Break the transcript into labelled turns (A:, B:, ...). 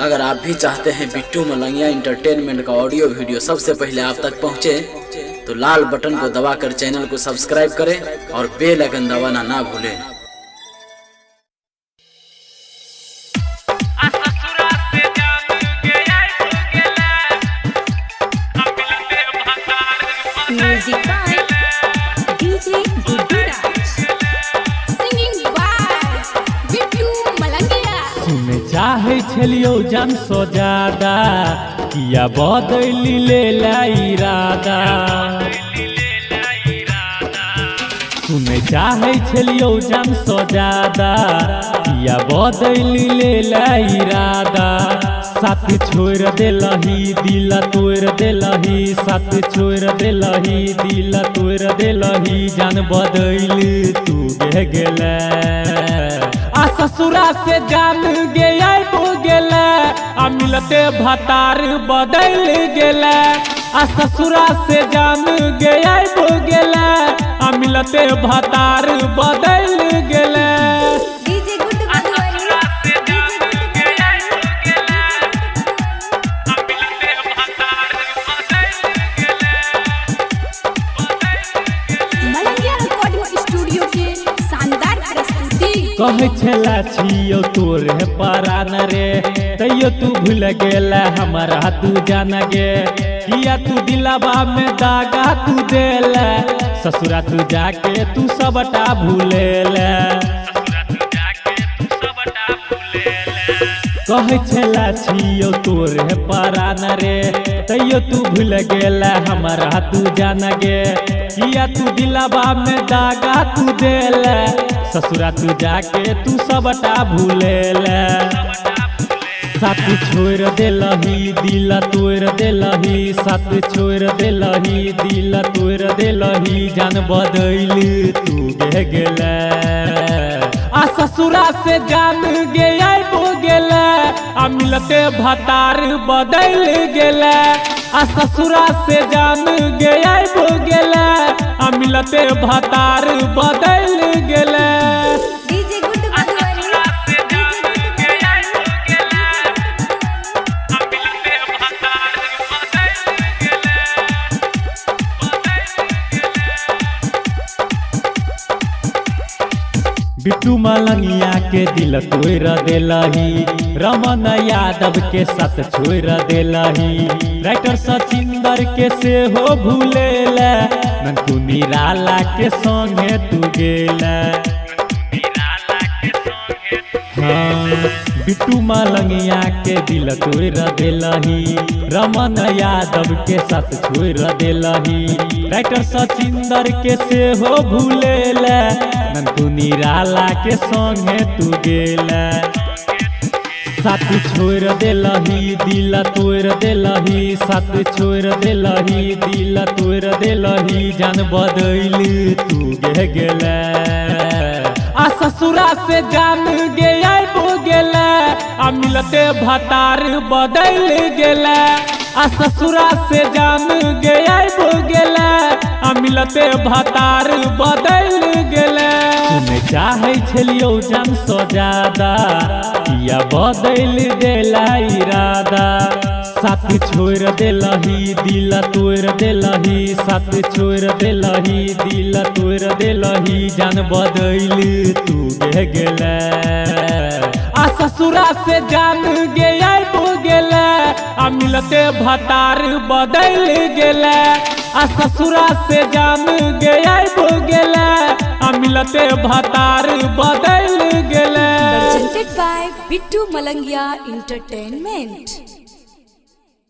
A: अगर आप भी चाहते हैं बिट्टू मलंगिया इंटरटेनमेंट का ऑडियो वीडियो सबसे पहले आप तक पहुंचे, तो लाल बटन को दबाकर चैनल को सब्सक्राइब करें और बेल आइकन दबाना ना भूलें।
B: Music by DJ Gudiraj, singing by Bittu Malangia।
C: सुने चाहे छलियो जन सो ज्यादा किया बदली ले इरादा। सुने चाहे छलियो जन सो ज्यादा किया बदली ले इरादा। साथ छोड़ देलही दिल तोड़ देलही, साथ छोड़ देलही दिल तोड़ देलही। जान बदल तू गेले आ ससुरा से जान गया गेले, आ मिलते भतार बदल गेले। आ ससुरा से जान गया गेले, आ मिलते भतार बदल गेले। कहे छला छियो तोरे परान रे, तैयो तू भूल गेला हमारा तू जान गे। किया तू दिलावा में दागा तू देला, ससुरा तू जाके तू सबटा भूलेला। कहे छला छियो तोरे परान रे, तैयो तू भूल गेला हमारा तू जान गे। किया तू दिलावा में दागा तू देला, ससुरा तू जाके तू सबटा भूलेला। साथ छोड़ देलही दिल तोड़ देलही, साथ छोड़ देलही दिल तोड़ देलही। जान बदल तू गेले आ ससुरा से जान गया गेले, आ मिलते भतार बदल गेले। आ ससुरा से जान गया गेले, आ मिलते भतार बदल गेले। बिट्टू मलंगिया के दिल तोड़ देलही, रमन यादव के साथ छोड़ देलही। राइटर सचिंदर के से हो भूलेला, नंदू निराला के संगे तू गेला। हाँ, बिट्टू मलंगिया के दिल तोड़ देलही, रमन यादव के साथ छोड़ देलही। राइटर सचिंदर के से हो भूलेला, नंदू निराला के संगे तू गेला। साथ छोड़ देलही दिल तोड़ देलही, साथ छोड़ देलही दिल तोड़ देलही। जान बदल तू गेले आ ससुरा से जान गया गेले, आ मिलते भतार बदल गेले। आ ससुरा से जान गया गेले, आ मिलते भतार बदल गेले। सुने चाहे छलियो जन सो ज्यादा किया बदल देला इरादा। साथ छोड़ देलही दिल तोड़ देलही, साथ छोड़ देलही दिल तोड़ देलही। जान बदल तू गेले आ ससुरा से जान गया गेले, आ मिलते भतार बदल गेले। आ ससुरा से जान गया गेले, आ मिलते भतार बदल गेले।
B: Presented by Bittu Malangia Entertainment।